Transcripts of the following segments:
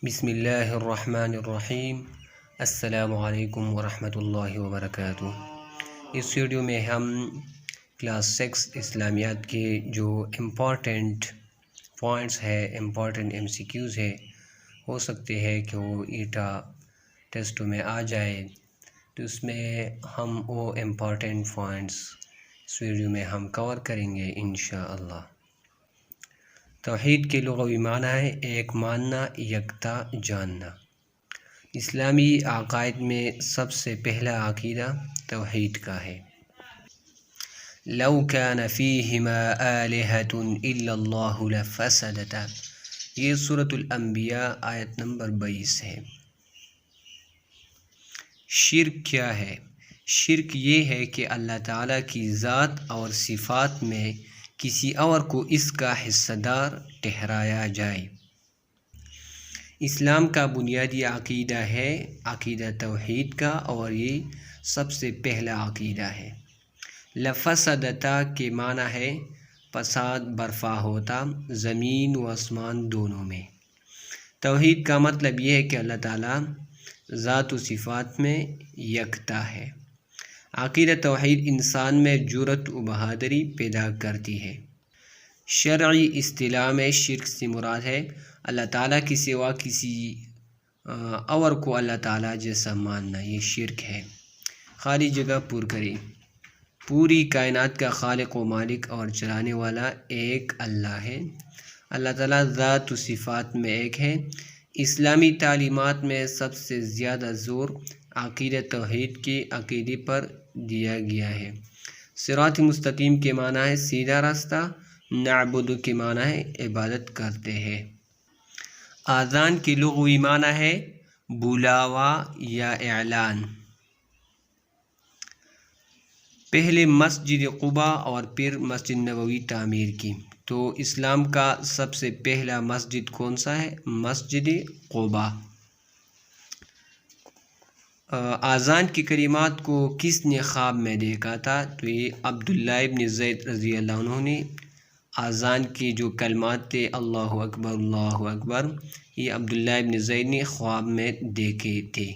بسم اللہ الرحمن الرحیم۔ السلام علیکم ورحمۃ اللہ وبرکاتہ۔ اس ویڈیو میں ہم کلاس 6 اسلامیات کے جو امپورٹنٹ پوائنٹس ہے، امپورٹنٹ MCQs ہے، ہو سکتے ہیں کہ وہ ایٹا ٹیسٹوں میں آ جائے، تو اس میں ہم وہ امپورٹنٹ پوائنٹس اس ویڈیو میں ہم کور کریں گے انشاءاللہ۔ توحید کے لغوی معنی ہے ایک ماننا، یکتا جاننا۔ اسلامی عقائد میں سب سے پہلا عقیدہ توحید کا ہے۔ لو كان فيهما آلهة إلا الله لفسدتا، یہ سورۃ الانبیاء آیت نمبر 22 ہے۔ شرک کیا ہے؟ شرک یہ ہے کہ اللہ تعالیٰ کی ذات اور صفات میں کسی اور کو اس کا حصہ دار ٹھہرایا جائے۔ اسلام کا بنیادی عقیدہ ہے عقیدہ توحید کا، اور یہ سب سے پہلا عقیدہ ہے۔ لفسدتا کے معنی ہے فساد برپا ہوتا زمین و آسمان دونوں میں۔ توحید کا مطلب یہ ہے کہ اللہ تعالیٰ ذات و صفات میں یکتا ہے۔ عقیدہ توحید انسان میں جرأت و بہادری پیدا کرتی ہے۔ شرعی اصطلاح میں شرک سے مراد ہے اللہ تعالیٰ کے سوا کسی اور کو اللہ تعالیٰ جیسا ماننا، یہ شرک ہے۔ خالی جگہ پر کریں۔ پوری کائنات کا خالق و مالک اور چلانے والا ایک اللہ ہے۔ اللہ تعالیٰ ذات و صفات میں ایک ہے۔ اسلامی تعلیمات میں سب سے زیادہ زور عقیدہ توحید کے عقیدے پر دیا گیا ہے۔ صراط مستقیم کے معنی ہے سیدھا راستہ، نعبد کے معنی ہے عبادت کرتے ہیں۔ اذان کی لغوی معنی ہے بلاوا یا اعلان۔ پہلے مسجد قباء اور پھر مسجد نبوی تعمیر کی، تو اسلام کا سب سے پہلا مسجد کون سا ہے؟ مسجد قباء۔ اذان کی کلمات کو کس نے خواب میں دیکھا تھا؟ تو یہ عبداللہ ابن زید رضی اللہ عنہ نے اذان کی جو کلمات تھے اللہ اکبر، یہ عبداللہ ابن زید نے خواب میں دیکھے تھے۔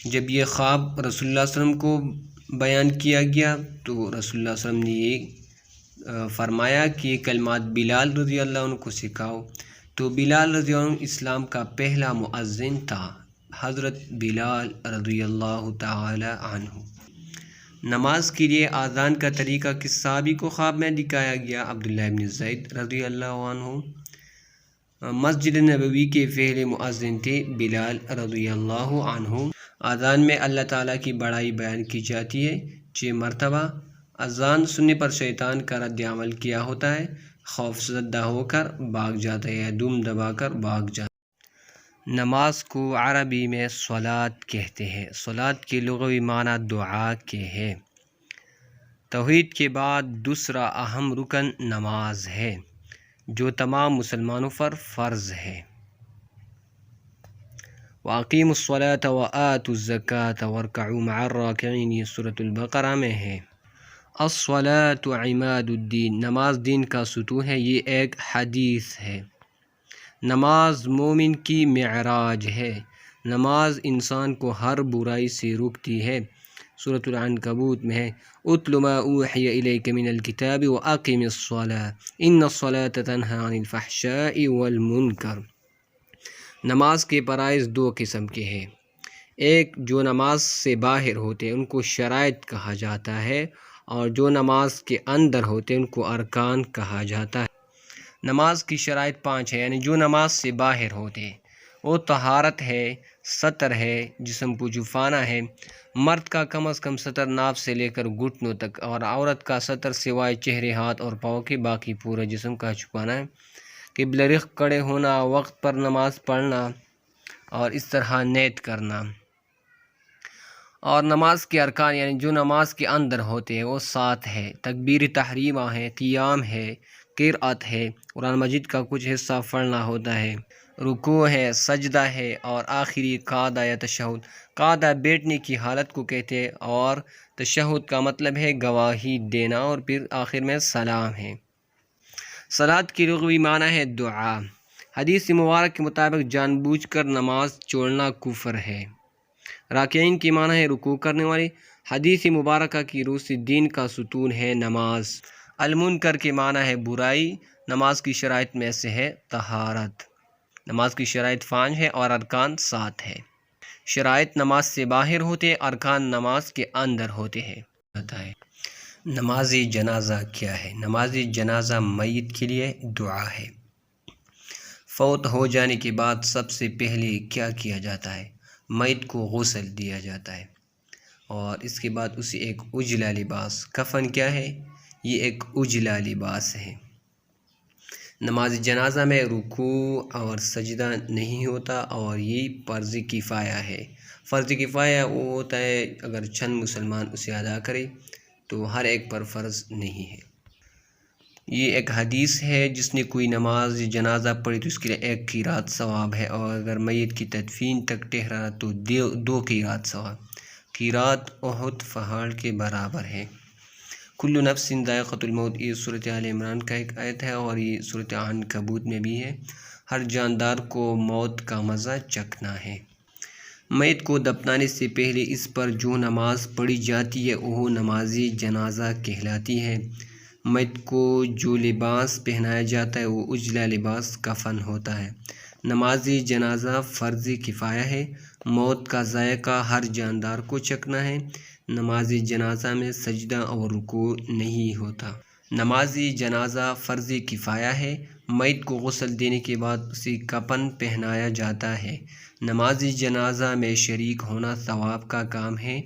جب یہ خواب رسول اللہ صلی اللہ علیہ وسلم کو بیان کیا گیا تو رسول اللہ صلی اللہ علیہ وسلم نے یہ فرمایا کہ یہ کلمات بلال رضی اللہ عنہ کو سکھاؤ۔ تو بلال رضی اللہ عنہ اسلام کا پہلا مؤذن تھا، حضرت بلال رضی اللہ تعالی عنہ۔ نماز کے لیے اذان کا طریقہ کس صحابی کو خواب میں دکھایا گیا؟ عبداللہ ابن زید رضی اللہ عنہ۔ مسجد نبوی کے پہلے مؤذن تھے بلال رضی اللہ عنہ۔ اذان میں اللہ تعالیٰ کی بڑائی بیان کی جاتی ہے 6 مرتبہ۔ اذان سننے پر شیطان کا رد عمل کیا ہوتا ہے، خوف زدہ ہو کر بھاگ جاتا ہے یا دم دبا کر بھاگ جاتا ہے۔ نماز کو عربی میں صلاۃ کہتے ہیں۔ صلاۃ کے لغوی معنی دعا کے ہے۔ توحید کے بعد دوسرا اہم رکن نماز ہے، جو تمام مسلمانوں پر فرض ہے۔ وَأَقِيمُوا الصَّلَاةَ وَآتُوا الزَّكَاةَ وَارْكَعُوا مَعَ الرَّاكِعِينَ، یہ سورۃ البقرہ میں ہے۔ الصلاۃ عماد الدین، نماز دین کا ستون ہے، یہ ایک حدیث ہے۔ نماز مومن کی معراج ہے۔ نماز انسان کو ہر برائی سے روکتی ہے۔ سورۃ العنکبوت میں ہے اتل ما اوحی الیک من الکتاب واقم الصلاۃ ان الصلاۃ تنہی عن الفحشاء والمنکر۔ نماز کے فرائض 2 قسم کے ہیں۔ ایک جو نماز سے باہر ہوتے ہیں ان کو شرائط کہا جاتا ہے، اور جو نماز کے اندر ہوتے ہیں ان کو ارکان کہا جاتا ہے۔ نماز کی شرائط 5 ہے، یعنی جو نماز سے باہر ہوتے ہیں وہ طہارت ہے، سطر ہے، جسم کو چھپانا ہے۔ مرد کا کم از کم سطر ناف سے لے کر گھٹنوں تک، اور عورت کا سطر سوائے چہرے، ہاتھ اور پاؤں کے باقی پورے جسم کا چھپانا ہے۔ قبلہ رخ کھڑے ہونا، وقت پر نماز پڑھنا، اور اس طرح نیت کرنا۔ اور نماز کے ارکان یعنی جو نماز کے اندر ہوتے ہیں وہ 7 ہے۔ تکبیر تحریمہ ہے، قیام ہے، قرأت ہے، قرآن مجید کا کچھ حصہ پڑھنا ہوتا ہے، رکوع ہے، سجدہ ہے، اور آخری قعدہ یا تشہد۔ قعدہ بیٹھنے کی حالت کو کہتے ہیں، اور تشہد کا مطلب ہے گواہی دینا، اور پھر آخر میں سلام ہے۔ صلاۃ کی لغوی معنی ہے دعا۔ حدیث مبارک کے مطابق جان بوجھ کر نماز چھوڑنا کفر ہے۔ راکعین کی معنی ہے رکوع کرنے والی۔ حدیث مبارکہ کی روح سے دین کا ستون ہے نماز۔ المنکر کی معنی ہے برائی۔ نماز کی شرائط میں سے ہے طہارت۔ نماز کی شرائط 5 ہے اور ارکان 7 ہے۔ شرائط نماز سے باہر ہوتے، ارکان نماز کے اندر ہوتے ہیں۔ نماز جنازہ کیا ہے؟ نماز جنازہ میت کے لیے دعا ہے۔ فوت ہو جانے کے بعد سب سے پہلے کیا کیا جاتا ہے؟ میت کو غسل دیا جاتا ہے، اور اس کے بعد اسے ایک اجلا لباس، کفن کیا ہے؟ یہ ایک اجلا لباس ہے۔ نماز جنازہ میں رکوع اور سجدہ نہیں ہوتا، اور یہ فرض کفایہ ہے۔ فرض کفایہ وہ ہوتا ہے اگر چند مسلمان اسے ادا کرے تو ہر ایک پر فرض نہیں ہے۔ یہ ایک حدیث ہے، جس نے کوئی نماز جنازہ پڑھی تو اس کے لیے 1 قیرات ثواب ہے، اور اگر میت کی تدفین تک ٹھہرا تو 2 قیرات ثواب۔ قیرات احد پہاڑ کے برابر ہے۔ کل نفس ذائقۃ الموت، یہ سورۃ آل عمران کا ایک آیت ہے، اور یہ سورۃ عنکبوت میں بھی ہے۔ ہر جاندار کو موت کا مزہ چکھنا ہے۔ میت کو دفنانے سے پہلے اس پر جو نماز پڑھی جاتی ہے وہ نماز جنازہ کہلاتی ہے۔ میت کو جو لباس پہنایا جاتا ہے وہ اجلا لباس کفن ہوتا ہے۔ نماز جنازہ فرض کفایہ ہے۔ موت کا ذائقہ ہر جاندار کو چکھنا ہے۔ نماز جنازہ میں سجدہ اور رکوع نہیں ہوتا۔ نماز جنازہ فرض کفایہ ہے۔ میت کو غسل دینے کے بعد اسے کفن پہنایا جاتا ہے۔ نماز جنازہ میں شریک ہونا ثواب کا کام ہے۔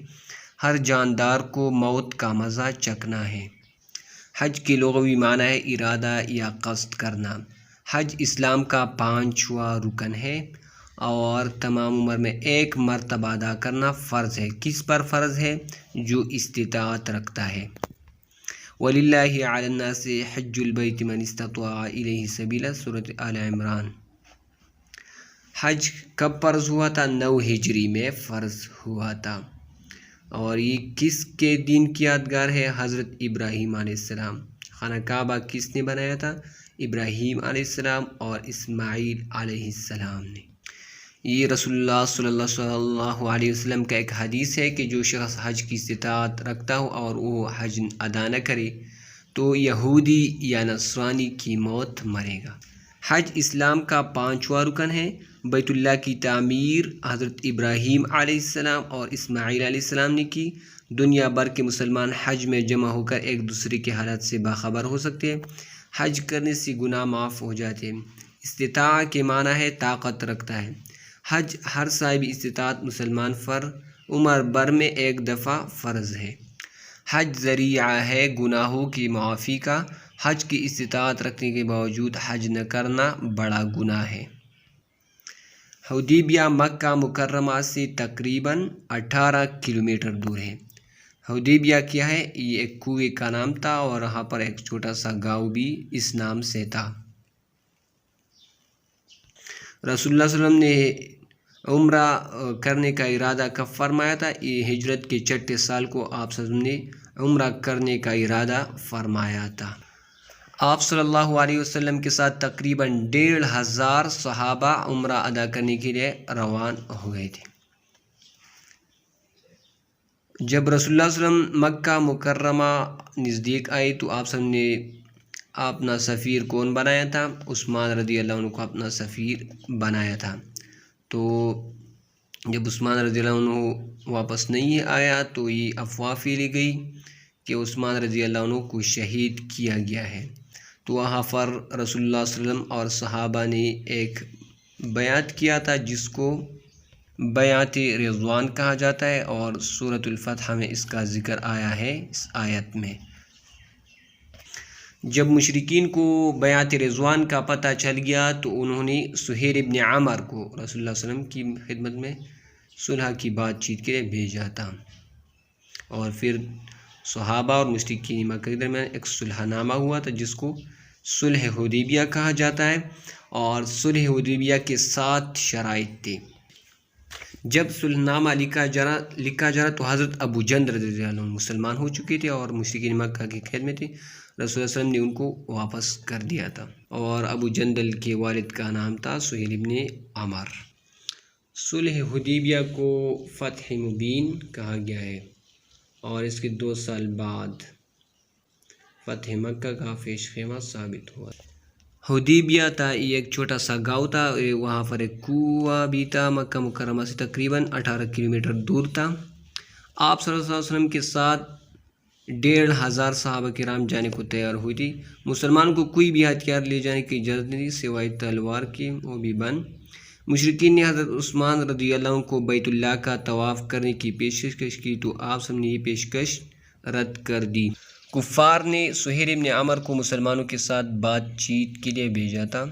ہر جاندار کو موت کا مزہ چکھنا ہے۔ حج کی لغوی معنی ہے ارادہ یا قصد کرنا۔ حج اسلام کا 5واں رکن ہے، اور تمام عمر میں 1 مرتبہ ادا کرنا فرض ہے۔ کس پر فرض ہے؟ جو استطاعت رکھتا ہے۔ وَلِلَّهِ عَلَى النَّاسِ حِجُّ الْبَيْتِ مَنِ اسْتَطَاعَ إِلَيْهِ سَبِيلًا، سورۃ آل عمران۔ حج کب فرض ہوا تھا؟ 9 ہجری میں فرض ہوا تھا، اور یہ کس کے دین کی یادگار ہے؟ حضرت ابراہیم علیہ السلام۔ خانہ کعبہ کس نے بنایا تھا؟ ابراہیم علیہ السلام اور اسماعیل علیہ السلام نے۔ یہ رسول اللہ صلی اللہ علیہ وسلم کا ایک حدیث ہے کہ جو شخص حج کی استطاعت رکھتا ہو اور وہ حج ادا نہ کرے تو یہودی یا نصرانی کی موت مرے گا۔ حج اسلام کا 5واں رکن ہے۔ بیت اللہ کی تعمیر حضرت ابراہیم علیہ السلام اور اسماعیل علیہ السلام نے کی۔ دنیا بھر کے مسلمان حج میں جمع ہو کر ایک دوسرے کے حالات سے باخبر ہو سکتے ہیں۔ حج کرنے سے گناہ معاف ہو جاتے ہیں۔ استطاع کے معنی ہے طاقت رکھتا ہے۔ حج ہر صاحب استطاعت مسلمان پر عمر بھر میں 1 دفعہ فرض ہے۔ حج ذریعہ ہے گناہوں کی معافی کا۔ حج کی استطاعت رکھنے کے باوجود حج نہ کرنا بڑا گناہ ہے۔ حدیبیہ مکہ مکرمہ سے تقریباً 18 کلومیٹر دور ہے۔ حدیبیہ کیا ہے؟ یہ ایک کنویں کا نام تھا، اور وہاں پر ایک چھوٹا سا گاؤں بھی اس نام سے تھا۔ رسول اللہ صلی اللہ علیہ وسلم نے عمرہ کرنے کا ارادہ کب فرمایا تھا؟ یہ ہجرت کے 6 سال کو آپ صلی اللہ علیہ وسلم نے عمرہ کرنے کا ارادہ فرمایا تھا۔ آپ صلی اللہ علیہ وسلم کے ساتھ تقریباً 1500 صحابہ عمرہ ادا کرنے کے لیے روان ہو گئے تھے۔ جب رسول اللہ صلی اللہ علیہ وسلم مکہ مکرمہ نزدیک آئے تو آپ صلی اللہ علیہ وسلم نے اپنا سفیر کون بنایا تھا؟ عثمان رضی اللہ عنہ کو اپنا سفیر بنایا تھا۔ تو جب عثمان رضی اللہ عنہ واپس نہیں آیا تو یہ افواہ پھیلی گئی کہ عثمان رضی اللہ عنہ کو شہید کیا گیا ہے۔ تو وہاں پر رسول اللہ صلی اللہ علیہ وسلم اور صحابہ نے ایک بیعت کیا تھا جس کو بیعت رضوان کہا جاتا ہے، اور سورۃ الفتح میں اس کا ذکر آیا ہے اس آیت میں۔ جب مشرکین کو بیعت رضوان کا پتہ چل گیا تو انہوں نے سہیل ابن عمر کو رسول اللہ صلی اللہ علیہ وسلم کی خدمت میں صلح کی بات چیت کے لیے بھیجا تھا، اور پھر صحابہ اور مشرکین مکہ کے درمیان ایک صلح نامہ ہوا تھا جس کو صلح حدیبیہ کہا جاتا ہے، اور صلح حدیبیہ کے 7 شرائط تھے۔ جب صلح نامہ لکھا جا رہا تو حضرت ابو جندل رضی اللہ عنہ مسلمان ہو چکے تھے اور مشرکین مکہ کی قید میں تھے۔ رسول اللہ علیہ وسلم نے ان کو واپس کر دیا تھا، اور ابو جندل کے والد کا نام تھا سہیل ابن عمر۔ صلح حدیبیہ کو فتح مبین کہا گیا ہے، اور اس کے 2 سال بعد فتح مکہ کا پیش خیمہ ثابت ہوا۔ حدیبیہ تھا یہ ایک چھوٹا سا گاؤں تھا، وہاں پر ایک کنواں بھی تھا، مکہ مکرمہ سے تقریباً 18 کلومیٹر دور تھا۔ آپ صلی اللہ علیہ وسلم کے ساتھ 1500 صحابہ کرام جانے کو تیار ہوئی تھی۔ مسلمانوں کو کوئی بھی ہتھیار لے جانے کی اجازت نہیں تھی سوائے تلوار کی، وہ بھی بند۔ مشرکین نے حضرت عثمان رضی اللہ عنہ کو بیت اللہ کا طواف کرنے کی پیشکش کی تو آپ صلی اللہ علیہ وسلم نے یہ پیشکش رد کر دی۔ کفار نے سہیل ابن عمر کو مسلمانوں کے ساتھ بات چیت کے لیے بھیجا تھا۔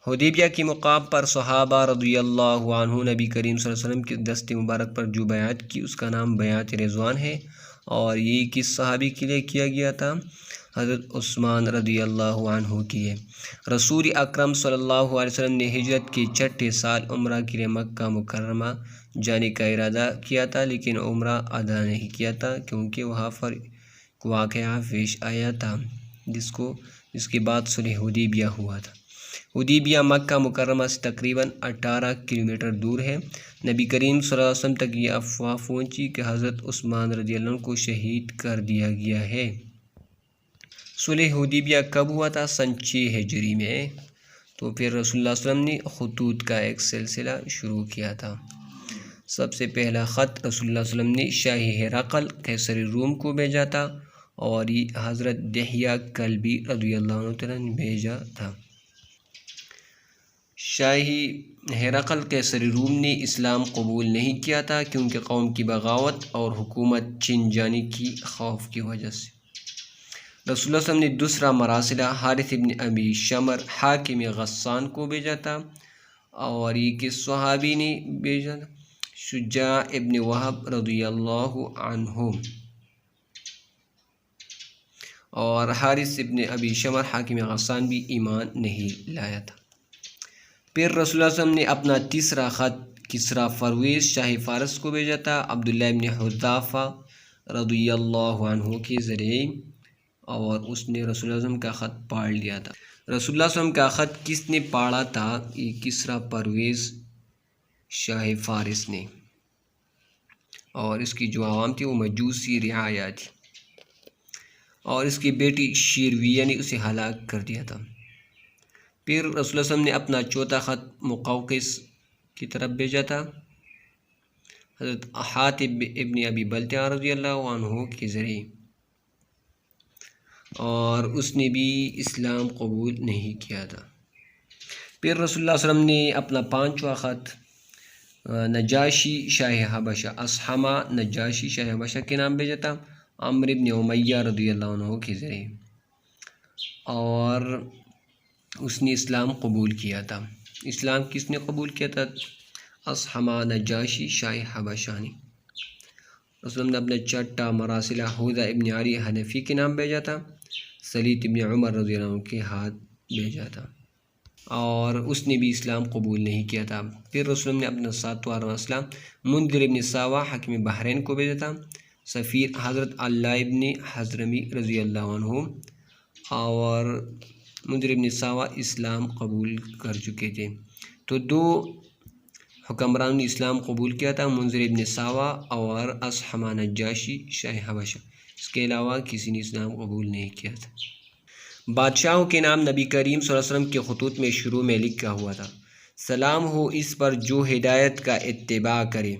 حدیبیہ کے مقام پر صحابہ رضی اللہ عنہ نبی کریم صلی اللہ علیہ وسلم کے دست مبارک پر جو بیعت کی اس کا نام بیعت رضوان ہے، اور یہ کس صحابی کے لیے کیا گیا تھا؟ حضرت عثمان رضی اللہ عنہ کے لیے۔ رسول اکرم صلی اللہ علیہ وسلم نے ہجرت کے 6 سال عمرہ کے لیے مکہ مکرمہ جانے کا ارادہ کیا تھا، لیکن عمرہ ادا نہیں کیا تھا کیونکہ وہاں پر واقعہ پیش آیا تھا جس کے بعد صلح حدیبیہ ہوا تھا۔ حدیبیہ مکہ مکرمہ سے تقریباً 18 کلومیٹر دور ہے۔ نبی کریم صلی اللہ علیہ وسلم تک یہ افواہ پہنچی کہ حضرت عثمان رضی اللہ عنہ کو شہید کر دیا گیا ہے۔ صلح حدیبیہ کب ہوا تھا؟ سن 6 ہجری میں۔ تو پھر رسول اللہ صلی اللہ علیہ وسلم نے خطوط کا ایک سلسلہ شروع کیا تھا۔ سب سے پہلا خط رسول اللہ صلی اللہ علیہ وسلم نے شاہی ہرقل قیصر روم کو بھیجا تھا، اور یہ حضرت دحیہ کلبی رضی اللہ عنہ نے بھیجا تھا۔ شاہی ہرقل قیصر روم نے اسلام قبول نہیں کیا تھا کیونکہ قوم کی بغاوت اور حکومت چھن جانے کی خوف کی وجہ سے۔ رسول اللہ صلی اللہ علیہ وسلم نے دوسرا مراسلہ حارث ابن ابی شمر حاکم غسان کو بھیجا تھا، اور یہ کس صحابی نے بھیجا تھا؟ شجاع ابن وہب رضی اللہ عنہ۔ اور حارث ابن ابی شمر حاکم غسان بھی ایمان نہیں لایا تھا۔ پھر رسول اللہ صلی اللہ علیہ وسلم نے اپنا تیسرا خط کسریٰ پرویز شاہ فارس کو بھیجا تھا عبداللہ ابن حذافہ رضی اللہ عنہ کے ذریعے، اور اس نے رسول اللہ صلی اللہ علیہ وسلم کا خط پاڑھ لیا تھا۔ رسول اللہ صلی اللہ علیہ وسلم کا خط کس نے پاڑھا تھا؟ یہ کسریٰ پرویز شاہ فارس نے، اور اس کی جو عوام تھی وہ مجوسی رعایا تھی، اور اس کی بیٹی شیرویہ نے اسے ہلاک کر دیا تھا۔ پھر رسول اللہ صلی اللہ علیہ وسلم نے اپنا چوتھا خط مقوقس کی طرف بھیجا تھا حضرت حاتب ابن ابی بلتع رضی اللہ عنہ کے ذریعے، اور اس نے بھی اسلام قبول نہیں کیا تھا۔ پھر رسول اللہ صلی اللہ علیہ وسلم نے اپنا 5واں خط نجاشی شاہ حبشہ اصحمہ نجاشی شاہ حبشہ کے نام بھیجا تھا عمرو ابن امیہ رضی اللہ عنہ کے ذریعے، اور اس نے اسلام قبول کیا تھا۔ اسلام کس نے قبول کیا تھا؟ اصحمہ نجاشی شاہ حبشہ نے۔ رسول نے اپنا 6واں مراسلہ حوضہ ابن علی حنفی کے نام بھیجا تھا، سلیط ابن عمر رضی اللہ عنہ کے ہاتھ بھیجا تھا، اور اس نے بھی اسلام قبول نہیں کیا تھا۔ پھر رسول نے اپنا 7واں مراسلہ منذر ابن ساوہ حاکم بحرین کو بھیجا تھا، سفیر حضرت اللہ ابن حضرمی رضی اللہ عنہ، اور منذر ابن ساوہ اسلام قبول کر چکے تھے۔ تو 2 حکمرانوں نے اسلام قبول کیا تھا، منذر ابن ساوہ اور اصحمہ نجاشی شاہ حبشہ، اس کے علاوہ کسی نے اسلام قبول نہیں کیا تھا۔ بادشاہوں کے نام نبی کریم صلی اللہ علیہ وسلم کے خطوط میں شروع میں لکھا ہوا تھا، سلام ہو اس پر جو ہدایت کا اتباع کرے۔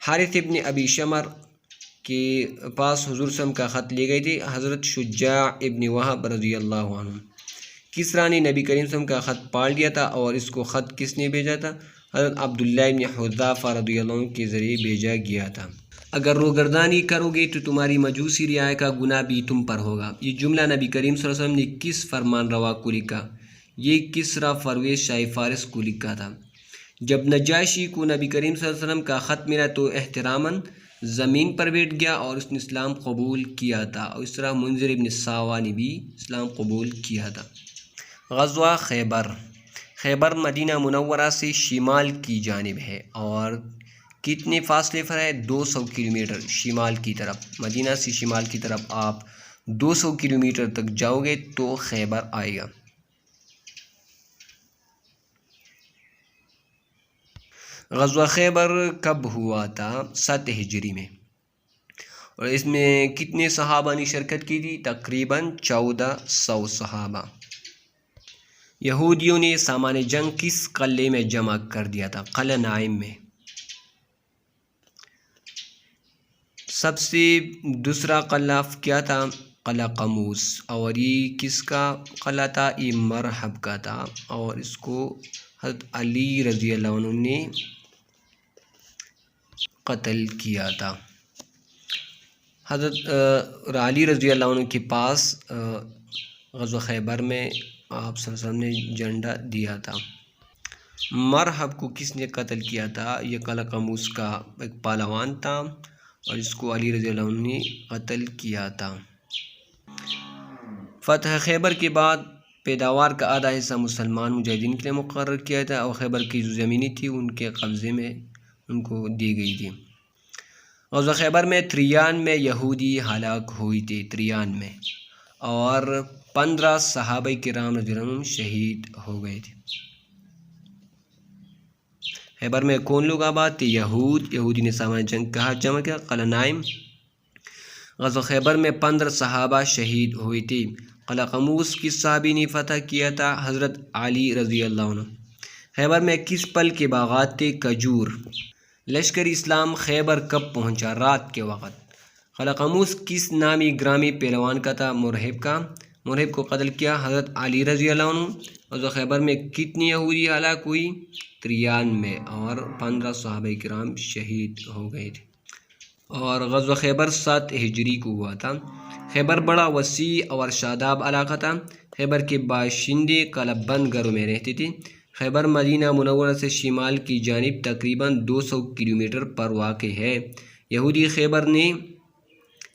حارث ابن ابی شمر کے پاس حضور صلی اللہ علیہ وسلم کا خط لے گئی تھی حضرت شجاع ابن وہب رضی اللہ عنہ۔ کسریٰ نے نبی کریم صلی اللہ علیہ وسلم کا خط پاڑھ لیا تھا، اور اس کو خط کس نے بھیجا تھا؟ حضرت عبداللہ ابن حذافہ رضی اللہ عنہ کے ذریعے بھیجا گیا تھا۔ اگر روگردانی کرو گے تو تمہاری مجوسی رعایا کا گناہ بھی تم پر ہوگا۔ یہ جملہ نبی کریم صلی اللہ علیہ وسلم نے کس فرمان روا کو لکھا؟ یہ کسریٰ پرویز شاہ فارس کو لکھا تھا۔ جب نجاشی کو نبی کریم صلی اللہ علیہ وسلم کا خط ملا تو احتراماً زمین پر بیٹھ گیا اور اس نے اسلام قبول کیا تھا، اور اس طرح منذر ابن ساوہ نے بھی اسلام قبول کیا تھا۔ غزوہ خیبر۔ خیبر مدینہ منورہ سے شمال کی جانب ہے، اور کتنے فاصلے پر ہے؟ 200 کلومیٹر شمال کی طرف، مدینہ سے شمال کی طرف آپ 200 کلومیٹر تک جاؤ گے تو خیبر آئے گا۔ غزوہ خیبر کب ہوا تھا؟ 7 ہجری میں، اور اس میں کتنے صحابہ نے شرکت کی تھی؟ تقریباً 1400 صحابہ۔ یہودیوں نے سامان جنگ کس قلعے میں جمع کر دیا تھا؟ قلعہ نائم میں۔ سب سے دوسرا قلعہ کیا تھا؟ قلعہ قموس، اور یہ کس کا قلعہ تھا؟ یہ مرحب کا تھا، اور اس کو حضرت علی رضی اللہ عنہ نے قتل کیا تھا۔ حضرت علی رضی اللہ عنہ کے پاس غزوہ خیبر میں آپ صلی اللہ علیہ وسلم نے جھنڈا دیا تھا۔ مرحب کو کس نے قتل کیا تھا؟ یہ قلعہ قموس کا ایک پہلوان تھا، اور اس کو علی رضی اللہ عنہ نے قتل کیا تھا۔ فتح خیبر کے بعد پیداوار کا آدھا حصہ مسلمان مجاہدین کے لیے مقرر کیا تھا، اور خیبر کی جو زمینیں تھی ان کے قبضے میں ان کو دی گئی تھی۔ غزوہ خیبر میں 93 یہودی ہلاک ہوئی تھے، 93 اور 15 صحابہ کرام رضی اللہ عنہم شہید ہو گئے تھے۔ خیبر میں کون لوگ آباد تھے؟ یہودی نے سامان جنگ کہا جمع کیا؟ قلعہ نائم۔ غزوہ خیبر میں 15 صحابہ شہید ہوئے تھے۔ قلعہ قموس کس صحابی نے فتح کیا تھا؟ حضرت علی رضی اللہ عنہ۔ خیبر میں کس پھل کے باغات تھے؟ کھجور۔ لشکر اسلام خیبر کب پہنچا؟ رات کے وقت۔ قلعہ قموس کس نامی گرامی پہلوان کا تھا؟ مرہب کا۔ مرہب کو قتل کیا حضرت علی رضی اللہ عنہ۔ غزوہ خیبر میں کتنی یہودی ہلاک ہوئی؟ 93 اور 15 صحابہ کرام شہید ہو گئے تھے۔ اور غزوہ خیبر 7 ہجری کو ہوا تھا۔ خیبر بڑا وسیع اور شاداب علاقہ تھا۔ خیبر کے باشندے قلعہ بند گھروں میں رہتے تھے۔ خیبر مدینہ منورہ سے شمال کی جانب تقریباً 200 کلومیٹر پر واقع ہے۔ یہودی خیبر نے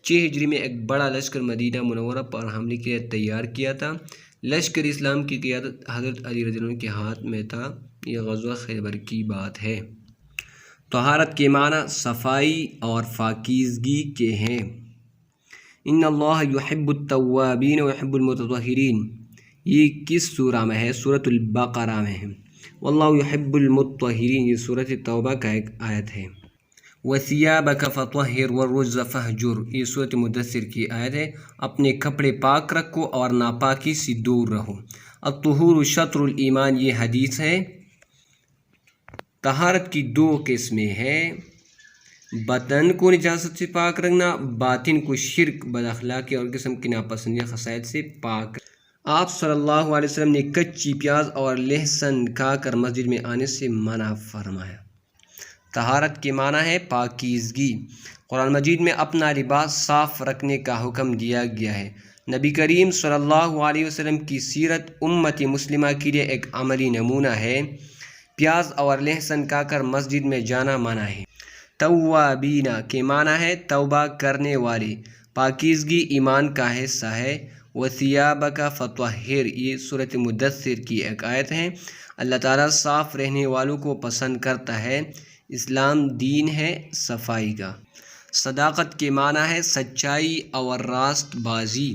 6 ہجری میں ایک بڑا لشکر مدینہ منورہ پر حملے کے لیے تیار کیا تھا۔ لشکر اسلام کی قیادت حضرت علی رضی اللہ عنہ کے ہاتھ میں تھا۔ یہ غزوہ خیبر کی بات ہے۔ طہارت کے معنی صفائی اور پاکیزگی کے ہیں۔ ان اللہ یحب التوابین ویحب المتطہرین، یہ کس سورہ میں ہے؟ سورۃ البقرہ میں ہے۔ واللہ یحب المتطہرین، یہ سورۃ توبہ کا ایک آیت ہے۔ وثیابک فطہر والرجز فہجر، یہ سورۃ مدثر کی آیت ہے۔ اپنے کپڑے پاک رکھو اور ناپاکی سے دور رہو۔ الطہور شطر الایمان، یہ حدیث ہے۔ طہارت کی 2 قسمیں ہیں، بدن کو نجاست سے پاک رکھنا، باطن کو شرک، بد اخلاقی اور قسم کی ناپسندیدہ خصائص سے پاک۔ آپ صلی اللہ علیہ وسلم نے کچی پیاز اور لہسن کھا کر مسجد میں آنے سے منع فرمایا۔ طہارت کے معنی ہے پاکیزگی۔ قرآن مجید میں اپنا لباس صاف رکھنے کا حکم دیا گیا ہے۔ نبی کریم صلی اللہ علیہ وسلم کی سیرت امت مسلمہ کے لیے ایک عملی نمونہ ہے۔ پیاز اور لہسن کھا کر مسجد میں جانا منع ہے۔ توابین کے معنی ہے توبہ کرنے والے۔ پاکیزگی ایمان کا حصہ ہے۔ وثیابک فطہر، یہ سورۃ مدثر کی ایک آیت ہے۔ اللہ تعالیٰ صاف رہنے والوں کو پسند کرتا ہے۔ اسلام دین ہے صفائی کا۔ صداقت کے معنی ہے سچائی اور راست بازی۔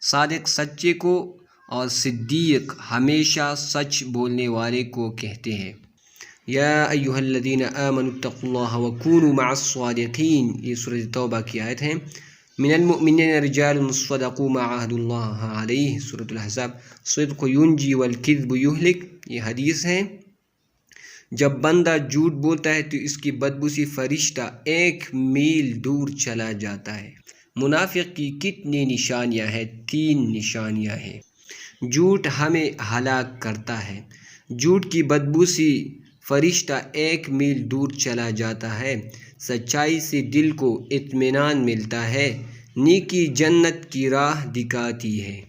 صادق سچے کو اور صدیق ہمیشہ سچ بولنے والے کو کہتے ہیں۔ یا ایھا الذین آمنوا اتقوا اللہ وکونوا مع الصادقین، یہ سورۃ توبہ کی آیت ہے۔ من المؤمنین رجال صدقوا ما عاہدوا اللہ علیہ، سورۃ الاحزاب۔ صدق ینجی والکذب یہلک، یہ حدیث ہے۔ جب بندہ جھوٹ بولتا ہے تو اس کی بدبو سے فرشتہ 1 میل دور چلا جاتا ہے۔ منافق کی کتنی نشانیاں ہیں؟ 3 نشانیاں ہیں۔ جھوٹ ہمیں ہلاک کرتا ہے۔ جھوٹ کی بدبو سے فرشتہ 1 میل دور چلا جاتا ہے۔ سچائی سے دل کو اطمینان ملتا ہے۔ نیکی جنت کی راہ دکھاتی ہے۔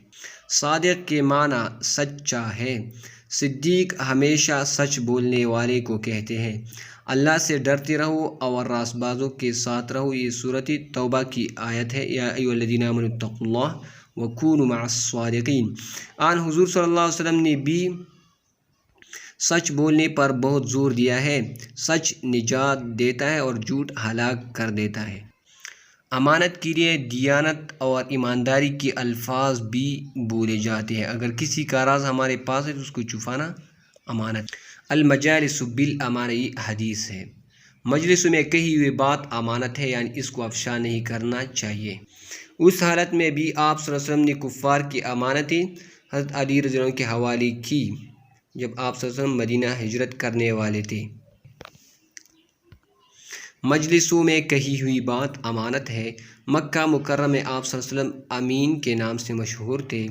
صادق کے معنی سچا ہے۔ صدیق ہمیشہ سچ بولنے والے کو کہتے ہیں۔ اللہ سے ڈرتے رہو اور راست بازوں کے ساتھ رہو، یہ سورۃ توبہ کی آیت ہے۔ یا ایھا الذین آمنوا اتقوا اللہ وکونوا مع الصادقین۔ آن حضور صلی اللہ علیہ وسلم نے بھی سچ بولنے پر بہت زور دیا ہے۔ سچ نجات دیتا ہے اور جھوٹ ہلاک کر دیتا ہے۔ امانت کے لیے دیانت اور ایمانداری کے الفاظ بھی بولے جاتے ہیں۔ اگر کسی کا راز ہمارے پاس ہے تو اس کو چھپانا امانت۔ المجالس بالامانہ، یہ حدیث ہے۔ مجلس میں کہی ہوئی بات امانت ہے، یعنی اس کو افشا نہیں کرنا چاہیے۔ اس حالت میں بھی آپ صلی اللہ علیہ وسلم نے کفار کی امانتیں حضرت علی رضی اللہ عنہ کے حوالے کی جب آپ صلی اللہ علیہ وسلم مدینہ ہجرت کرنے والے تھے۔ مجلسوں میں کہی ہوئی بات امانت ہے۔ مکہ مکرمہ میں آپ صلی اللہ علیہ وسلم امین کے نام سے مشہور تھے۔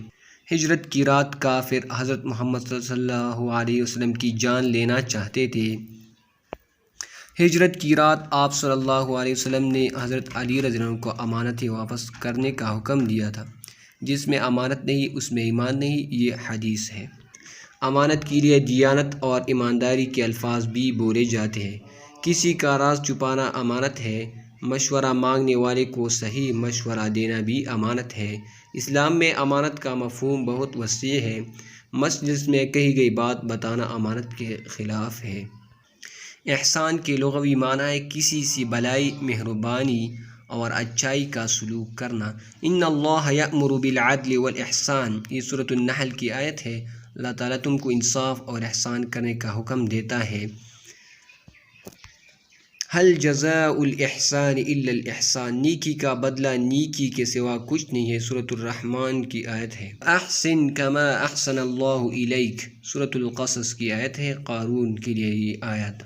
ہجرت کی رات کافر حضرت محمد صلی اللہ علیہ وسلم کی جان لینا چاہتے تھے۔ ہجرت کی رات آپ صلی اللہ علیہ وسلم نے حضرت علی رضی اللہ عنہ کو امانتیں واپس کرنے کا حکم دیا تھا۔ جس میں امانت نہیں اس میں ایمان نہیں، یہ حدیث ہے۔ امانت کے لیے دیانت اور ایمانداری کے الفاظ بھی بولے جاتے ہیں۔ کسی کا راز چھپانا امانت ہے۔ مشورہ مانگنے والے کو صحیح مشورہ دینا بھی امانت ہے۔ اسلام میں امانت کا مفہوم بہت وسیع ہے۔ مجلس میں کہی گئی بات بتانا امانت کے خلاف ہے۔ احسان کے لغوی معنی ہے کسی سے بھلائی، مہربانی اور اچائی کا سلوک کرنا۔ ان اللہ یأمر بالعدل والاحسان، یہ سورۃ النحل کی آیت ہے۔ اللہ تعالیٰ تم کو انصاف اور احسان کرنے کا حکم دیتا ہے۔ هل جزاء الاحسان الا الاحسان، نیکی کا بدلہ نیکی کے سوا کچھ نہیں ہے، سورۃ الرحمن کی آیت ہے۔ احسن کما احسن اللہ الیک، سورۃ القصص کی آیت ہے، قارون کے لیے یہ آیت۔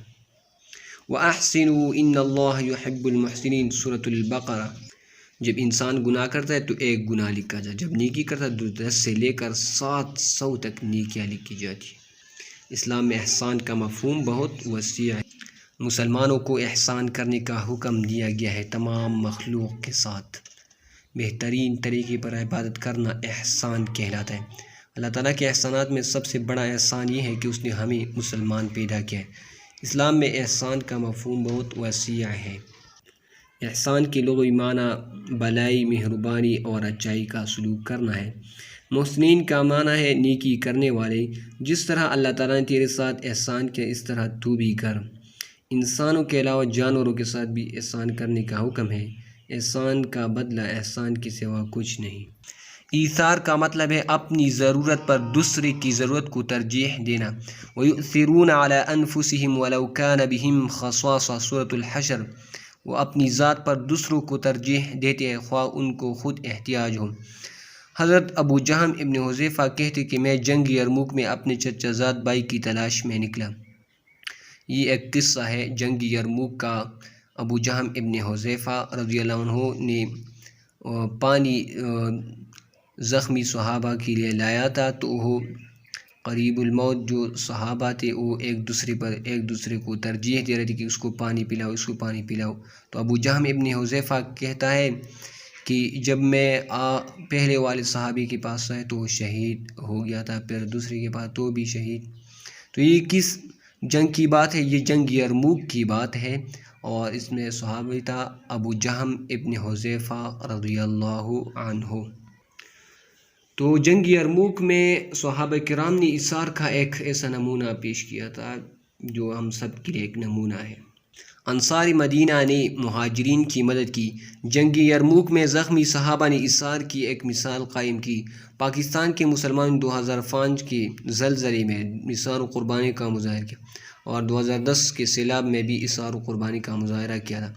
وَأَحْسِنُوا إِنَّ اللَّهَ يُحِبُّ الْمُحْسِنِينَ، سورۃ البقرہ۔ جب انسان گناہ کرتا ہے تو ایک گناہ لکھا جاتا ہے، جب نیکی کرتا ہے تو 10 سے لے کر 700 تک نیکیاں لکھی جاتی ہیں۔ اسلام میں احسان کا مفہوم بہت وسیع ہے۔ مسلمانوں کو احسان کرنے کا حکم دیا گیا ہے تمام مخلوق کے ساتھ۔ بہترین طریقے پر عبادت کرنا احسان کہلاتا ہے۔ اللہ تعالیٰ کے احسانات میں سب سے بڑا احسان یہ ہے کہ اس نے ہمیں مسلمان پیدا کیا ہے۔ اسلام میں احسان کا مفہوم بہت وسیع ہے۔ احسان کے لغوی معنی بھلائی، مہربانی اور اچائی کا سلوک کرنا ہے۔ محسنین کا معنی ہے نیکی کرنے والے۔ جس طرح اللہ تعالیٰ نے تیرے ساتھ احسان کیا اس طرح تو بھی کر۔ انسانوں کے علاوہ جانوروں کے ساتھ بھی احسان کرنے کا حکم ہے۔ احسان کا بدلہ احسان کے سوا کچھ نہیں۔ ایثار کا مطلب ہے اپنی ضرورت پر دوسرے کی ضرورت کو ترجیح دینا۔ وَيُؤْثِرُونَ عَلَىٰ أَنفُسِهِمْ وَلَوْ كَانَ بِهِمْ خَصَاصَةٌ، سورۃ الحشر۔ وہ اپنی ذات پر دوسروں کو ترجیح دیتے ہیں خواہ ان کو خود احتیاج ہو۔ حضرت ابو جہم ابن حذیفہ کہتے کہ میں جنگ یرموک میں اپنے چچا زاد بھائی کی تلاش میں نکلا۔ یہ ایک قصہ ہے جنگ یرموک کا۔ ابو جہم ابن حذیفہ رضی اللہ عنہ نے پانی زخمی صحابہ کے لیے لایا تھا، تو وہ قریب الموت جو صحابہ تھے وہ ایک دوسرے کو ترجیح دے رہے تھے کہ اس کو پانی پلاؤ، اس کو پانی پلاؤ۔ تو ابو جہم ابن حذیفہ کہتا ہے کہ جب میں پہلے والے صحابی کے پاس آئے تو وہ شہید ہو گیا تھا، پھر دوسرے کے پاس تو بھی شہید۔ تو یہ کس جنگ کی بات ہے؟ یہ جنگ یرموک کی بات ہے، اور اس میں صحابی تھا ابو جہم ابن حذیفہ رضی اللہ عنہ۔ تو جنگ یرموک میں صحابہ کرام نے ایثار کا ایک ایسا نمونہ پیش کیا تھا جو ہم سب کے لیے ایک نمونہ ہے۔ انصار مدینہ نے مہاجرین کی مدد کی۔ جنگ یرموک میں زخمی صحابہ نے ایثار کی ایک مثال قائم کی۔ پاکستان کے مسلمان 2005 کے زلزلے میں ایثار و قربانی کا مظاہرہ کیا، اور 2010 کے سیلاب میں بھی ایثار و قربانی کا مظاہرہ کیا تھا۔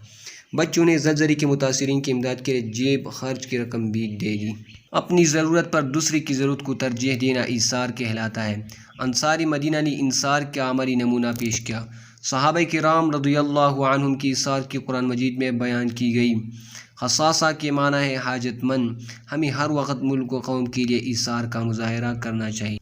بچوں نے زلزلے کے متاثرین کی امداد کے لیے جیب خرچ کی رقم بھی دے دی۔ اپنی ضرورت پر دوسرے کی ضرورت کو ترجیح دینا ایثار کہلاتا ہے۔ انصاری مدینہ نے انصار کا عملی نمونہ پیش کیا۔ صحابہ کرام رضی اللہ عنہم کی ایثار کی قرآن مجید میں بیان کی گئی۔ خصاصہ کے معنی ہے حاجت مند۔ ہمیں ہر وقت ملک و قوم کے لیے ایثار کا مظاہرہ کرنا چاہیے۔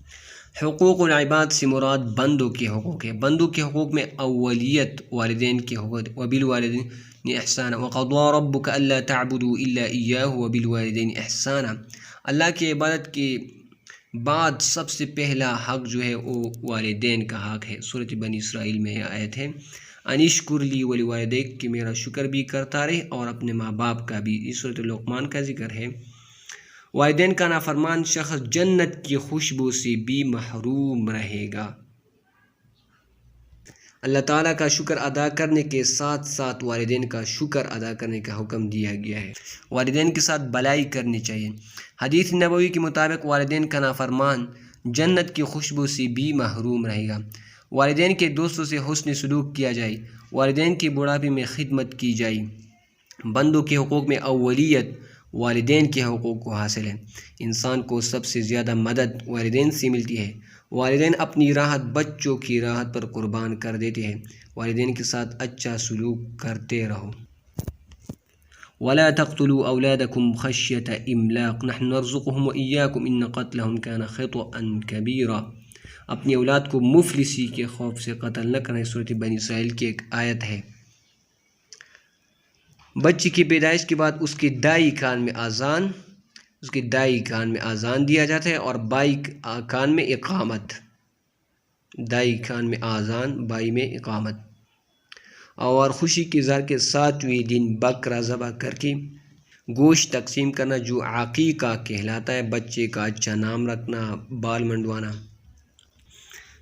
حقوق العباد سے مراد بندوں کے حقوق ہے۔ بندوں کے حقوق میں اولیت والدین کے حقوق، وبالوالدین احسانا وقضى ربك الا تعبدوا الا اياه وبالوالدین احسانا۔ اللہ کی عبادت کے بعد سب سے پہلا حق جو ہے وہ والدین کا حق ہے۔ سورۃ بنی اسرائیل میں یہ آیت ہے، انشکر لی ولوالدیک، کہ میرا شکر بھی کرتا رہے اور اپنے ماں باپ کا بھی۔ یہ سورۃ لقمان کا ذکر ہے۔ والدین کا نافرمان شخص جنت کی خوشبو سے بھی محروم رہے گا۔ اللہ تعالیٰ کا شکر ادا کرنے کے ساتھ ساتھ والدین کا شکر ادا کرنے کا حکم دیا گیا ہے۔ والدین کے ساتھ بھلائی کرنی چاہیے۔ حدیث نبوی کے مطابق والدین کا نافرمان جنت کی خوشبو سے بھی محروم رہے گا۔ والدین کے دوستوں سے حسن سلوک کیا جائے، والدین کی بڑھاپے میں خدمت کی جائے۔ بندوں کے حقوق میں اولیت والدین کے حقوق کو حاصل ہے۔ انسان کو سب سے زیادہ مدد والدین سے ملتی ہے۔ والدین اپنی راحت بچوں کی راحت پر قربان کر دیتے ہیں۔ والدین کے ساتھ اچھا سلوک کرتے رہو۔ وَلَا تَقْتُلُوا أَوْلَادَكُمْ خَشْيَةَ إِمْلَاقٍ نَحْنُ نَرْزُقُهُمْ وَإِيَّاكُمْ إِنَّ قَتْلَهُمْ كَانَ خِطْئًا كَبِيرًا۔ اپنی اولاد کو مفلسی کے خوف سے قتل نہ کریں۔ سورۃ بنی اسرائیل کی ایک آیت ہے۔ بچے کی پیدائش کے بعد اس کے دائیں کان میں اذان دیا جاتا ہے اور بائیں کان میں اقامت۔ دائیں کان میں اذان، بائیں میں اقامت۔ اور خوشی کے اظہار کے 7ویں دن بکرا ذبح کر کے گوشت تقسیم کرنا جو عقیقہ کہلاتا ہے۔ بچے کا اچھا نام رکھنا، بال منڈوانا۔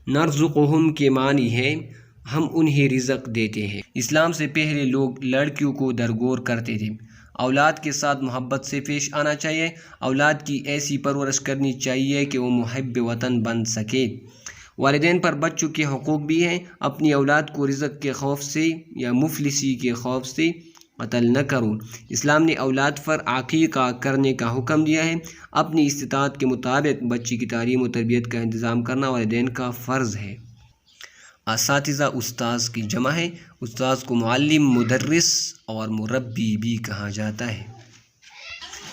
نرزقہم کے معنی ہے ہم انہیں رزق دیتے ہیں۔ اسلام سے پہلے لوگ لڑکیوں کو درگور کرتے تھے۔ اولاد کے ساتھ محبت سے پیش آنا چاہیے۔ اولاد کی ایسی پرورش کرنی چاہیے کہ وہ محب وطن بن سکے۔ والدین پر بچوں کے حقوق بھی ہیں۔ اپنی اولاد کو رزق کے خوف سے یا مفلسی کے خوف سے قتل نہ کرو۔ اسلام نے اولاد پر عقیقہ کرنے کا حکم دیا ہے۔ اپنی استطاعت کے مطابق بچے کی تعلیم و تربیت کا انتظام کرنا والدین کا فرض ہے۔ اساتذہ استاذ کی جمع ہے۔ استاذ کو معلم، مدرس اور مربی بھی کہا جاتا ہے۔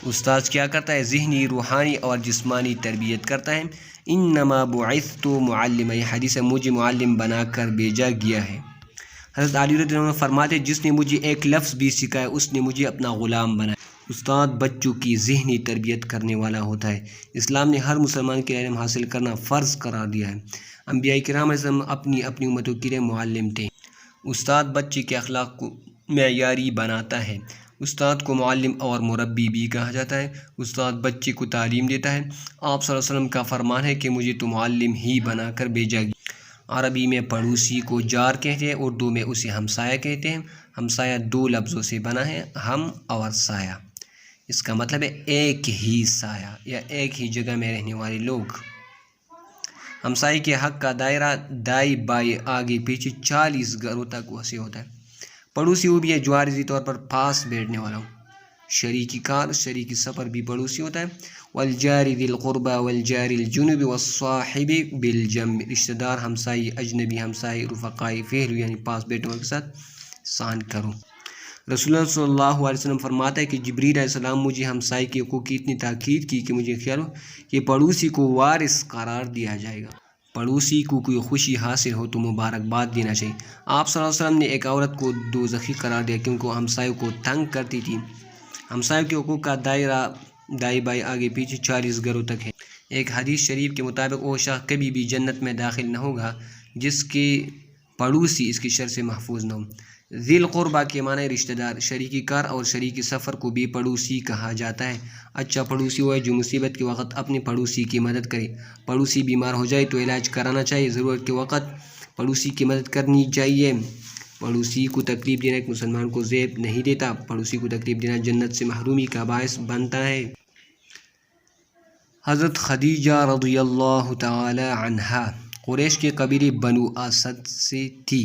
استاذ کیا کرتا ہے؟ ذہنی، روحانی اور جسمانی تربیت کرتا ہے۔ انما بعثت معلما، یہ حدیث ہے، مجھے معلم بنا کر بھیجا گیا ہے۔ حضرت علی رضی اللہ عنہ فرماتے ہیں جس نے مجھے ایک لفظ بھی سکھایا اس نے مجھے اپنا غلام بنایا۔ استاد بچوں کی ذہنی تربیت کرنے والا ہوتا ہے۔ اسلام نے ہر مسلمان کے علم حاصل کرنا فرض قرار دیا ہے۔ انبیاء کرام علیہ السلام اپنی اپنی امتوں کے لیے معلم تھے۔ استاد بچے کے اخلاق کو معیاری بناتا ہے۔ استاد کو معلم اور مربی بھی کہا جاتا ہے۔ استاد بچے کو تعلیم دیتا ہے۔ آپ صلی اللہ علیہ وسلم کا فرمان ہے کہ مجھے تو معلم ہی بنا کر بھیجا گیا۔ عربی میں پڑوسی کو جار کہتے ہیں، اردو میں اسے ہمسایہ کہتے ہیں۔ ہمسایہ 2 لفظوں سے بنا ہے، ہم اور سایہ۔ اس کا مطلب ہے ایک ہی سایہ یا ایک ہی جگہ میں رہنے والے لوگ۔ ہمسائی کے حق کا دائرہ دائیں بائیں آگے پیچھے 40 گھروں تک وسیع ہوتا ہے۔ پڑوسی وہ بھی ہے جو عارضی طور پر پاس بیٹھنے والا ہو۔ شریکی کار، شریکی سفر بھی پڑوسی ہوتا ہے۔ والجار ذی القربى والجار الجنب والصاحب بالجنب، رشتہ دار، ہمسائی، اجنبی ہمسائی، رفقائی، فہلو یعنی پاس بیٹھنے والے کے ساتھ احسان کرو۔ رسول اللہ صلی اللہ علیہ وسلم فرماتا ہے کہ جبریل علیہ السلام مجھے ہمسائی کے حقوق کی اتنی تاکید کی کہ مجھے خیال ہو کہ پڑوسی کو وارث قرار دیا جائے گا۔ پڑوسی کو کوئی خوشی حاصل ہو تو مبارکباد دینا چاہیے۔ آپ صلی اللہ علیہ وسلم نے ایک عورت کو دوزخی قرار دیا کیونکہ وہ ہمسایوں کو تنگ کرتی تھی۔ ہمسایوں کے حقوق کا دائرہ دائیں بائیں آگے پیچھے 40 گھروں تک ہے۔ ایک حدیث شریف کے مطابق وہ شخص کبھی بھی جنت میں داخل نہ ہوگا جس کے پڑوسی اس کی شر سے محفوظ نہ ہو۔ ذی القربہ کے معنی رشتہ دار، شریکی کار اور شریکی سفر کو بھی پڑوسی کہا جاتا ہے۔ اچھا پڑوسی وہ ہے جو مصیبت کے وقت اپنے پڑوسی کی مدد کرے۔ پڑوسی بیمار ہو جائے تو علاج کرانا چاہیے۔ ضرورت کے وقت پڑوسی کی مدد کرنی چاہیے۔ پڑوسی کو تکلیف دینا ایک مسلمان کو زیب نہیں دیتا۔ پڑوسی کو تکلیف دینا جنت سے محرومی کا باعث بنتا ہے۔ حضرت خدیجہ رضی اللہ تعالی عنہا قریش کے قبیلے بنو اسد سے تھی۔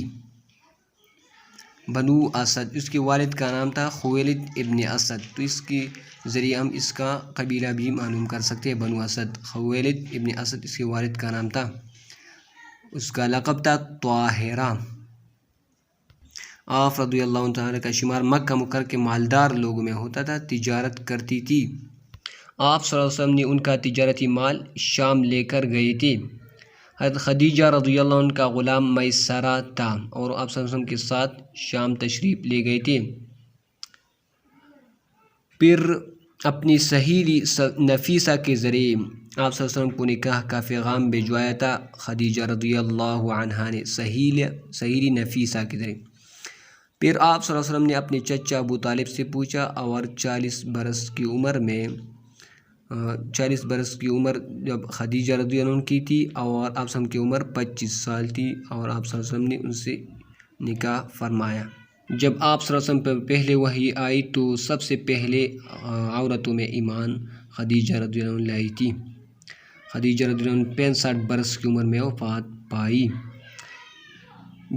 بنو اسد، اس کے والد کا نام تھا خویلد ابن اسد، تو اس کے ذریعے ہم اس کا قبیلہ بھی معلوم کر سکتے ہیں۔ بنو اسد، خویلد ابن اسد اس کے والد کا نام تھا۔ اس کا لقب تھا طاہرہ۔ آپ رضی اللہ تعالیٰ کا شمار مکہ مکرمہ کے مالدار لوگوں میں ہوتا تھا، تجارت کرتی تھی۔ آپ صلی اللہ علیہ وسلم نے ان کا تجارتی مال شام لے کر گئے تھے۔ حضرت خدیجہ رضی اللہ عنہ کا غلام میسرہ تھا اور آپ صلی اللہ علیہ وسلم کے ساتھ شام تشریف لے گئے تھے۔ پھر اپنی سہیلی نفیسہ کے ذریعے آپ صلی اللہ علیہ وسلم کو نکاح کا پیغام بھجوایا تھا۔ خدیجہ رضی اللہ عنہا نے سہیلی نفیسہ کے ذریعے۔ پھر آپ صلی اللہ علیہ وسلم نے اپنے چچا ابو طالب سے پوچھا اور 40 برس کی عمر میں 40 برس کی عمر جب خدیجہ رضی اللہ عنہ کی تھی، اور آپ کی عمر 25 سال تھی، اور آپ صلی اللہ علیہ وسلم نے ان سے نکاح فرمایا۔ جب آپ صلی اللہ علیہ وسلم پر پہلے وحی آئی تو سب سے پہلے عورتوں میں ایمان خدیجہ رضی اللہ عنہ لائی تھی۔ خدیجہ رضی اللہ عنہ 65 برس کی عمر میں وفات پائی۔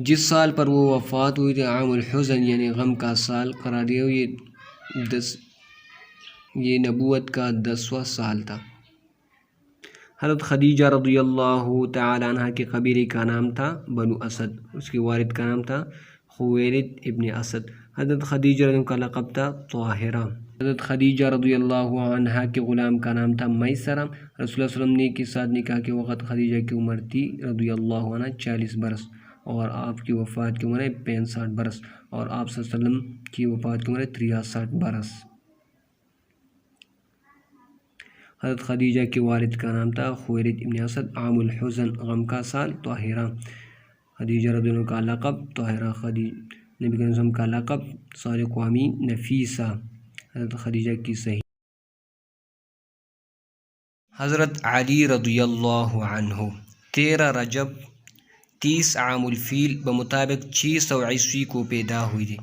جس سال پر وہ وفات ہوئی تھی عام الحزن یعنی غم کا سال قرار دیا، یہ نبوت کا 10واں سال تھا۔ حضرت خدیجہ رضی اللہ تعالی عنہ کے قبیلے کا نام تھا بنو اسد، اس کے والد کا نام تھا خویلد ابن اسد۔ حضرت خدیجہ رضی اللہ عنہ کا لقب تھا طاہرہ۔ حضرت خدیجہ رضی اللہ عنہ کے غلام کا نام تھا میسرہ۔ رسول اللہ صلی اللہ علیہ وسلم نے کے ساتھ نکاح کے وقت خدیجہ کی عمر تھی رضی اللہ عنہ 40 برس، اور آپ کی وفات کی عمر ہے 65 برس، اور آپ صلی اللہ علیہ وسلم کی وفات کی عمر ہے 63 برس۔ حضرت خدیجہ کے والد کا نام تھا خویلد ابن اسد۔ عام الحزن غم کا سال طاہرہ۔ خدیجہ رضی اللہ عنہ کا لقب طاہرہ۔ نبی کریم صلی اللہ علیہ وسلم کا لقب صادق و امین نفیسہ۔ حضرت خدیجہ کی صحیح۔ حضرت علی رضی اللہ عنہ 13 رجب 30 عام الفیل بمطابق 600 عیسوی کو پیدا ہوئی تھی۔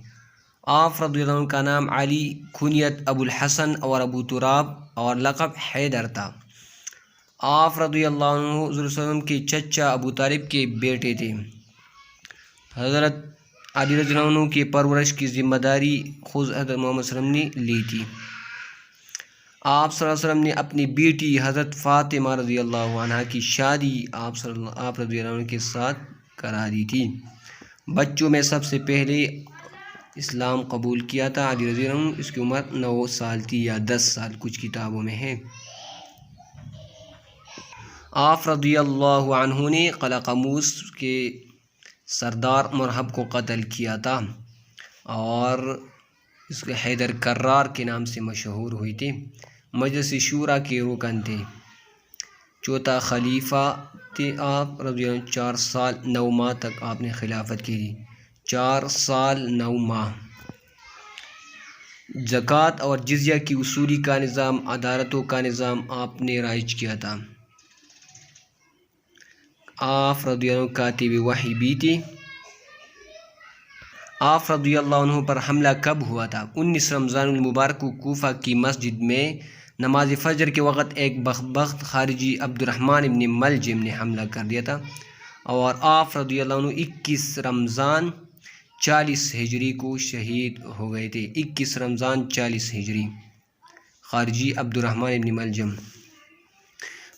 آپ رضی اللہ عنہ کا نام علی، کنیت ابو الحسن اور ابو تراب، اور لقب حیدر تھا۔ آپ رضی اللہ عنہ حضور صلی اللہ علیہ وسلم کے چچا ابو طالب کے بیٹے تھے۔ حضرت علی رضی اللہ عنہ کی پرورش کی ذمہ داری خود حضرت محمد صلی اللہ علیہ وسلم نے لی تھی۔ آپ صلی اللہ علیہ وسلم نے اپنی بیٹی حضرت فاطمہ رضی اللہ عنہ کی شادی آپ رضی اللہ عنہ کے ساتھ کرا دی تھی۔ بچوں میں سب سے پہلے اسلام قبول کیا تھا علی رضی اللہ عنہ، اس کی عمر 9 سال تھی یا 10 سال، کچھ کتابوں میں ہے۔ آپ رضی اللہ عنہ نے قلعہ قموس کے سردار مرہب کو قتل کیا تھا، اور اس کے حیدر کرار کے نام سے مشہور ہوئی تھی۔ مجلس شورا کے رکن تھے۔ چوتھا خلیفہ تھے آپ رضی اللہ عنہ۔ 4 سال 9 ماہ تک آپ نے خلافت کی تھی۔ 4 سال 9 ماہ۔ زکوٰۃ اور جزیہ کی وصولی کا نظام، عدالتوں کا نظام آپ نے رائج کیا تھا۔ آپ رضی اللہ عنہ کاتب وحی بھی تھے۔ آپ رضی اللہ عنہ پر حملہ کب ہوا تھا؟ 19 رمضان المبارک کو کوفہ کی مسجد میں نماز فجر کے وقت ایک بدبخت خارجی عبد الرحمن ابن ملجم نے حملہ کر دیا تھا، اور آپ رضی اللہ عنہ 21 رمضان 40 ہجری کو شہید ہو گئے تھے۔ 21 رمضان 40 ہجری۔ خارجی عبد الرحمن ابن ملجم۔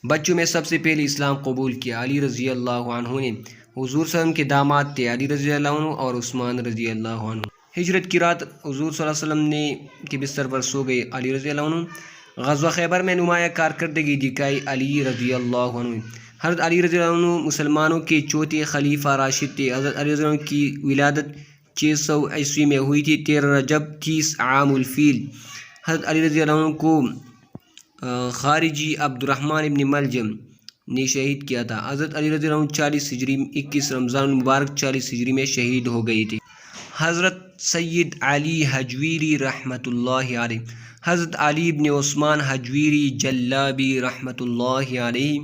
بچوں میں سب سے پہلے اسلام قبول کیا علی رضی اللہ عنہ نے۔ حضور صلی اللہ علیہ وسلم کے داماد تھے علی رضی اللہ عنہ اور عثمان رضی اللہ عنہ۔ ہجرت کی رات حضور صلی اللہ علیہ وسلم نے کے بستر پر سو گئے علی رضی اللہ عنہ۔ غزوہ خیبر میں نمایاں کارکردگی دکھائی علی رضی اللہ عنہ۔ حضرت علی رضی اللہ عنہ مسلمانوں کے چوتھے خلیفہ راشد تھے۔ حضرت علی رضی اللہ عنہ کی ولادت 600 عیسوی میں ہوئی تھی، 13 رجب 30 عام الفیل۔ حضرت علی رضی اللہ عنہ کو خارجی عبد الرحمن ابن ملجم نے شہید کیا تھا۔ حضرت علی رضی اللہ عنہ 40 ہجری 21 رمضان المبارک 40 ہجری میں شہید ہو گئی تھی۔ حضرت سید علی حجویری رحمۃ اللہ علیہ۔ حضرت علی بن عثمان حجویری جلابی رحمۃ اللہ علیہ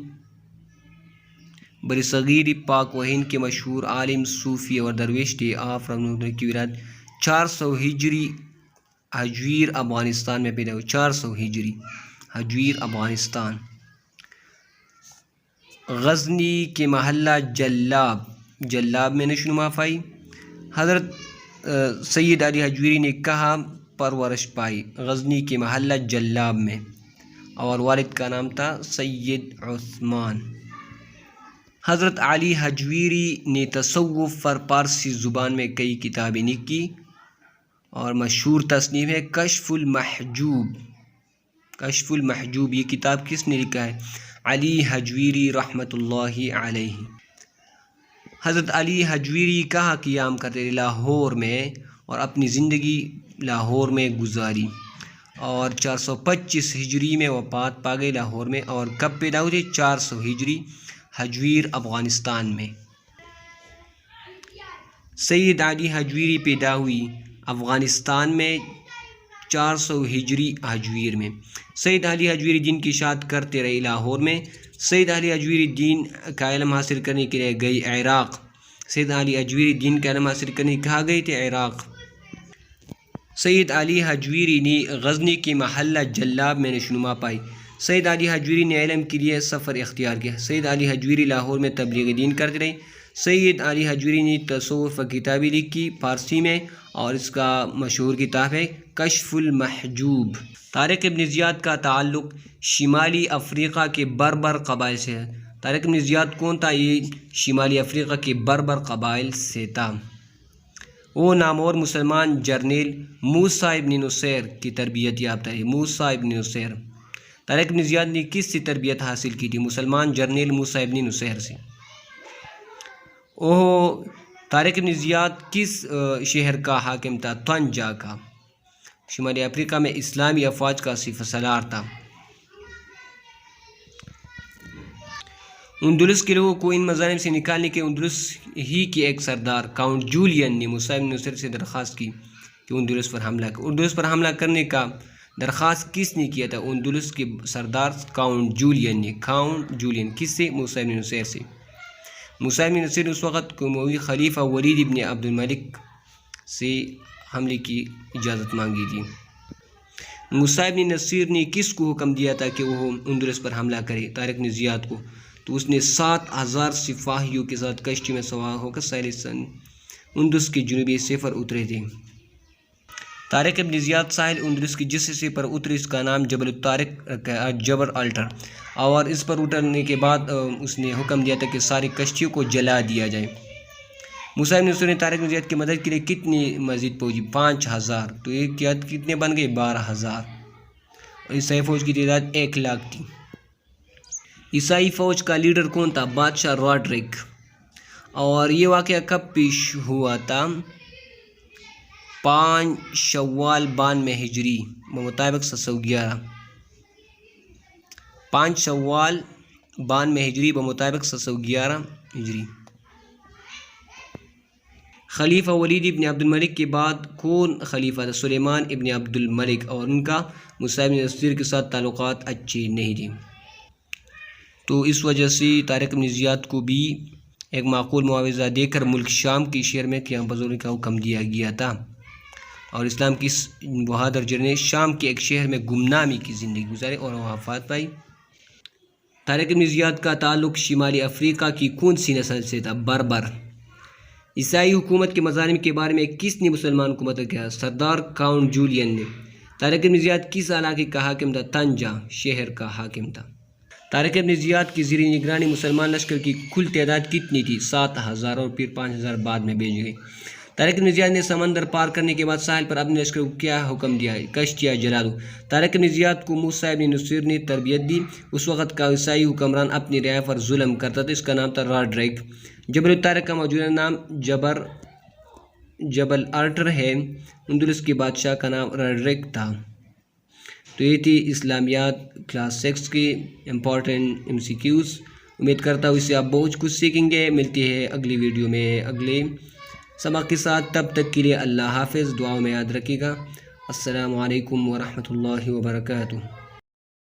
برصغیر پاک و ہند کے مشہور عالم، صوفی اور درویش تھے۔ آپ رحمۃ اللہ کی ولادت 400 ہجری حجویر افغانستان میں پیدا ہوئی۔ 400 ہجری حجویر افغانستان۔ غزنی کے محلہ جلاب میں نشوونما پائی۔ حضرت سید علی حجویری نے کہا پرورش پائی غزنی کے محلہ جلاب میں، اور والد کا نام تھا سید عثمان۔ حضرت علی حجویری نے تصوف پر پارسی زبان میں کئی کتابیں لکھی، اور مشہور تصنیف ہے کشف المحجوب۔ کشف المحجوب یہ کتاب کس نے لکھا ہے؟ علی حجویری رحمۃ اللہ علیہ۔ حضرت علی حجویری کہاں قیام کرتے تھے؟ لاہور میں، اور اپنی زندگی لاہور میں گزاری، اور 425 ہجری میں وفات پا گئے لاہور میں۔ اور کب پیدا ہوئے تھے؟ 400 ہجری حجویر افغانستان میں۔ سید علی حجویری پیدا ہوئی افغانستان میں 400 ہجری ہجویر میں۔ سید علی ہجویری دین کی اشاعت کرتے رہے لاہور میں۔ سید علی ہجویری دین کا علم حاصل کرنے کے لیے گئی عراق۔ سید علی ہجویری دین کا علم حاصل کرنے کہاں گئے تھے؟ عراق۔ سید علی ہجویری نے غزنی کے محلہ جلاب میں نشوونما پائی۔ سید علی ہجویری نے علم کے لیے سفر اختیار کیا۔ سید علی ہجویری لاہور میں تبلیغ دین کرتے رہے۔ سید علی ہجویری نے تصوف کتابیں لکھی فارسی میں، اور اس کا مشہور کتاب ہے کشف المحجوب۔ طارق ابن زیاد کا تعلق شمالی افریقہ کے بربر قبائل سے ہے۔ طارق ابن زیاد کون تھا؟ یہ شمالی افریقہ کے بربر قبائل سے تھا۔ وہ نامور مسلمان جرنیل موسیٰ ابن نصیر کی تربیت یافتہ ہے۔ موسیٰ ابن نصیر۔ طارق ابن زیاد نے کس سے تربیت حاصل کی تھی؟ مسلمان جرنیل موسیٰ ابن نصیر سے۔ طارق ابن زیاد کس شہر کا حاکم تھا؟ طنجہ کا۔ شمالی افریقہ میں اسلامی افواج کا سپہ سالار تھا۔ اندلس کے لوگوں کو ان مظالم سے نکالنے کے اندلس ہی کے ایک سردار کاؤنٹ جولین نے موسیٰ ابن نصیر سے درخواست کی کہ اندلس پر حملہ کرے۔ اندلس پر حملہ کرنے کا درخواست کس نے کیا تھا؟ اندلس کے سردار کاؤنٹ جولین نے۔ کاؤنٹ جولین کس سے؟ موسیٰ ابن نصیر سے۔ موسیٰ ابن نصیر نے اس وقت اموی خلیفہ ولید ابن عبد الملک سے حملے کی اجازت مانگی تھی۔ موسیٰ ابن نصیر نے کس کو حکم دیا تھا کہ وہ اندلس پر حملہ کرے؟ طارق ابن زیاد کو۔ تو اس نے 7000 سپاہیوں کے ساتھ کشتی میں سوار ہو کر ساحل اندلس کے جنوبی حصے پر اترے تھے۔ طارق ابن زیاد ساحل اندلس کی جس حصے پر اترے اس کا نام جبل الطارق رکھا، جبل الٹر، اور اس پر اترنے کے بعد اس نے حکم دیا تھا کہ ساری کشتیوں کو جلا دیا جائے۔ موسیٰ ابن نصیر نے طارق ابن زیاد کی مدد کے لیے کتنی مزید فوجی؟ 5000۔ تو ایک کتنے بن گئے؟ 12000۔ اور عیسائی فوج کی تعداد 1,00,000 تھی۔ عیسائی فوج کا لیڈر کون تھا؟ بادشاہ راڈرک۔ اور یہ واقعہ کب پیش ہوا تھا؟ 5 شوال 92 ہجری بمطابق 711۔ 5 شوال 92 ہجری بمطابق 711 ہجری۔ خلیفہ ولید ابن عبد الملک کے بعد کون خلیفہ تھا؟ سلیمان ابن عبد الملک، اور ان کا موسیٰ ابن نصیر کے ساتھ تعلقات اچھے نہیں تھے۔ تو اس وجہ سے طارق ابن زیاد کو بھی ایک معقول معاوضہ دے کر ملک شام کی شہر میں قیام پذیری کا حکم دیا گیا تھا، اور اسلام کی بہادر جرنیل نے شام کے ایک شہر میں گمنامی کی زندگی گزاری اور وفات پائی۔ طارق ابن زیاد کا تعلق شمالی افریقہ کی کون سی نسل سے تھا؟ بربر۔ عیسائی حکومت کے مظالم کے بارے میں کس نے مسلمان حکومت کیا؟ سردار کاؤنٹ جولین نے۔ طارق ابن زیاد کس علاقے کا حاکم تھا؟ طنجہ شہر کا حاکم تھا۔ طارق ابن زیاد کی زیر نگرانی مسلمان لشکر کی کل تعداد کتنی تھی؟ 7000، اور پھر 5000 بعد میں بھیج گئی۔ طارق ابن زیاد نے سمندر پار کرنے کے بعد ساحل پر اپنے لشکر کو کیا حکم دیا؟ کشتیاں جلا دو۔ طارق ابن زیاد کو موسیٰ ابن نصیر نے تربیت دی۔ اس وقت کا عیسائی حکمران اپنی رعایا پر ظلم کرتا تھا، اس کا نام تھا راڈرک۔ جبل الطارق کا موجودہ نام جبل الٹر ہے۔ اندلس کے بادشاہ کا نام راڈرک تھا۔ تو یہ تھی اسلامیات کلاس 6 کی امپورٹنٹ MCQs۔ امید کرتا ہوں اس سے آپ بہت کچھ سیکھیں گے۔ ملتی ہے اگلی ویڈیو میں اگلے سبق کے ساتھ، تب تک کے لیے اللہ حافظ، دعاؤں میں یاد رکھیے گا۔ السلام علیکم ورحمۃ اللہ وبرکاتہ۔